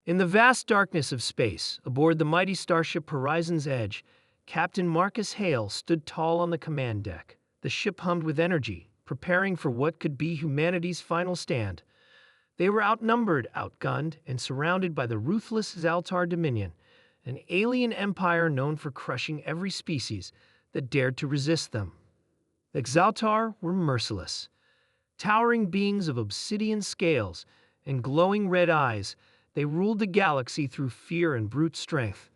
In the vast darkness of space, aboard the mighty starship Horizon's Edge, Captain Marcus Hale stood tall on the command deck. The ship hummed with energy, preparing for what could be humanity's final stand. They were outnumbered, outgunned, and surrounded by the ruthless Zaltar Dominion, an alien empire known for crushing every species that dared to resist them. The Zaltar were merciless. Towering beings of obsidian scales and glowing red eyes, they ruled the galaxy through fear and brute strength.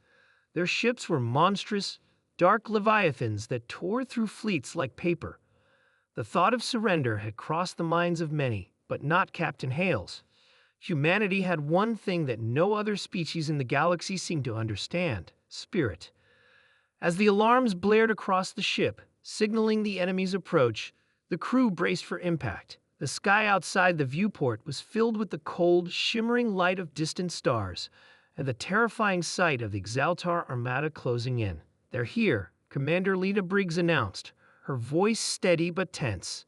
Their ships were monstrous, dark leviathans that tore through fleets like paper. The thought of surrender had crossed the minds of many, but not Captain Hale's. Humanity had one thing that no other species in the galaxy seemed to understand: spirit. As the alarms blared across the ship, signaling the enemy's approach, the crew braced for impact. The sky outside the viewport was filled with the cold, shimmering light of distant stars, and the terrifying sight of the Zaltar Armada closing in. "They're here," Commander Lena Briggs announced, her voice steady but tense.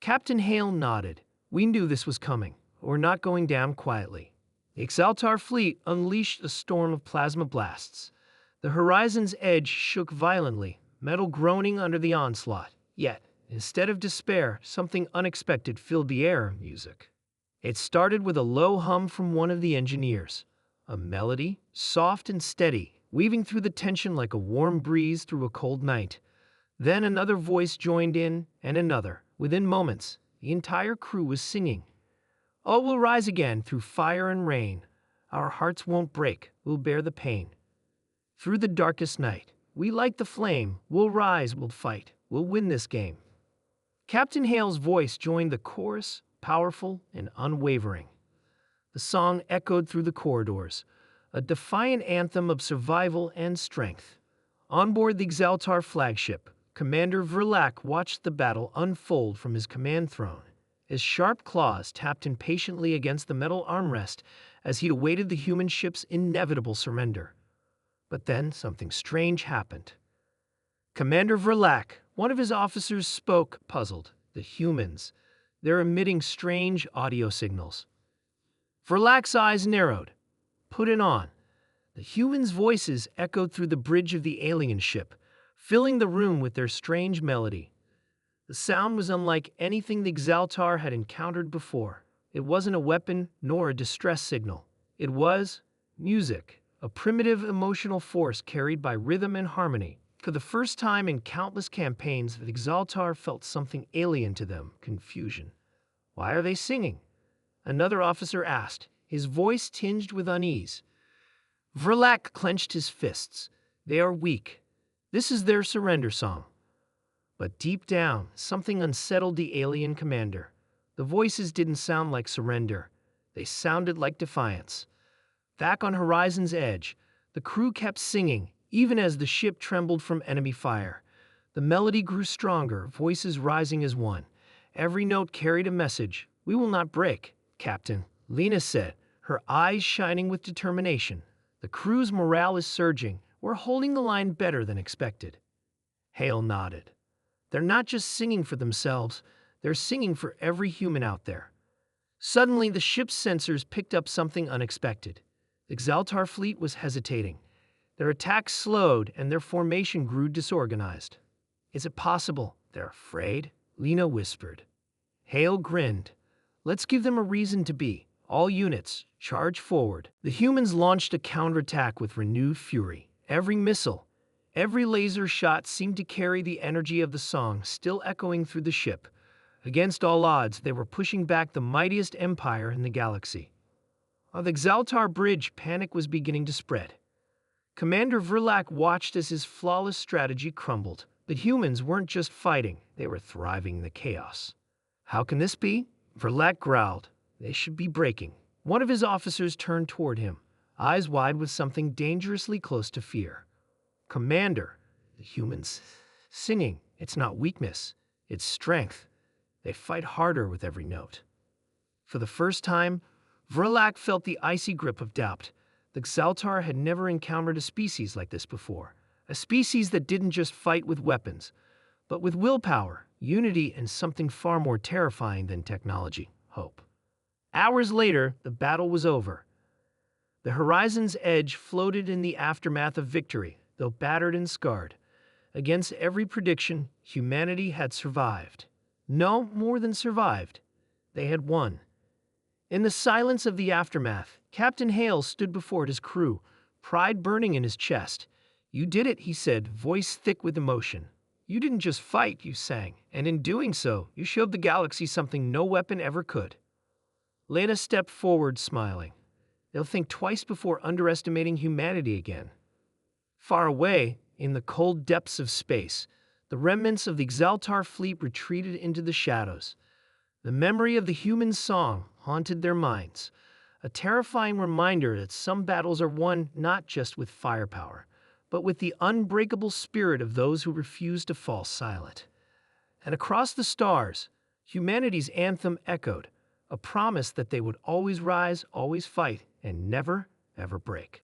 Captain Hale nodded. "We knew this was coming. We're not going down quietly." The Zaltar fleet unleashed a storm of plasma blasts. The Horizon's Edge shook violently, metal groaning under the onslaught. Yet, instead of despair, something unexpected filled the air: music. It started with a low hum from one of the engineers. A melody, soft and steady, weaving through the tension like a warm breeze through a cold night. Then another voice joined in, and another. Within moments, the entire crew was singing. "Oh, we'll rise again through fire and rain. Our hearts won't break, we'll bear the pain. Through the darkest night, we light the flame. We'll rise, we'll fight, we'll win this game." Captain Hale's voice joined the chorus, powerful and unwavering. The song echoed through the corridors, a defiant anthem of survival and strength. On board the Zaltar flagship, Commander Verlac watched the battle unfold from his command throne. His sharp claws tapped impatiently against the metal armrest as he awaited the human ship's inevitable surrender. But then something strange happened. Commander Verlac, one of his officers, spoke, puzzled. "The humans, they're emitting strange audio signals." Verlac's eyes narrowed. "Put it on." The humans' voices echoed through the bridge of the alien ship, filling the room with their strange melody. The sound was unlike anything the Zaltar had encountered before. It wasn't a weapon nor a distress signal. It was music, a primitive emotional force carried by rhythm and harmony. For the first time in countless campaigns, the Zaltar felt something alien to them: confusion. "Why are they singing?" another officer asked, his voice tinged with unease. Verlac clenched his fists. "They are weak. This is their surrender song." But deep down, something unsettled the alien commander. The voices didn't sound like surrender. They sounded like defiance. Back on Horizon's Edge, the crew kept singing, even as the ship trembled from enemy fire. The melody grew stronger, voices rising as one. Every note carried a message. "We will not break, Captain," Lena said, her eyes shining with determination. "The crew's morale is surging. We're holding the line better than expected." Hale nodded. "They're not just singing for themselves, they're singing for every human out there." Suddenly, the ship's sensors picked up something unexpected. The Zaltar fleet was hesitating. Their attacks slowed and their formation grew disorganized. "Is it possible they're afraid?" Lena whispered. Hale grinned. "Let's give them a reason to be. All units, charge forward." The humans launched a counterattack with renewed fury. Every missile, every laser shot seemed to carry the energy of the song still echoing through the ship. Against all odds, they were pushing back the mightiest empire in the galaxy. On the Zaltar bridge, panic was beginning to spread. Commander Verlac watched as his flawless strategy crumbled. The humans weren't just fighting, they were thriving in the chaos. "How can this be?" Verlac growled. "They should be breaking." One of his officers turned toward him, eyes wide with something dangerously close to fear. "Commander," the humans singing, "it's not weakness, it's strength. They fight harder with every note." For the first time, Verlac felt the icy grip of doubt. The Zaltar had never encountered a species like this before. A species that didn't just fight with weapons, but with willpower, unity, and something far more terrifying than technology: hope. Hours later, the battle was over. The horizon's edge floated in the aftermath of victory, though battered and scarred. Against every prediction, humanity had survived. No, more than survived. They had won. In the silence of the aftermath, Captain Hale stood before his crew, pride burning in his chest. "You did it," he said, voice thick with emotion. "You didn't just fight, you sang, and in doing so, you showed the galaxy something no weapon ever could." Leda stepped forward, smiling. "They'll think twice before underestimating humanity again." Far away, in the cold depths of space, the remnants of the Xaltar fleet retreated into the shadows. The memory of the human song haunted their minds, a terrifying reminder that some battles are won not just with firepower, but with the unbreakable spirit of those who refuse to fall silent. And across the stars, humanity's anthem echoed, a promise that they would always rise, always fight, and never, ever break.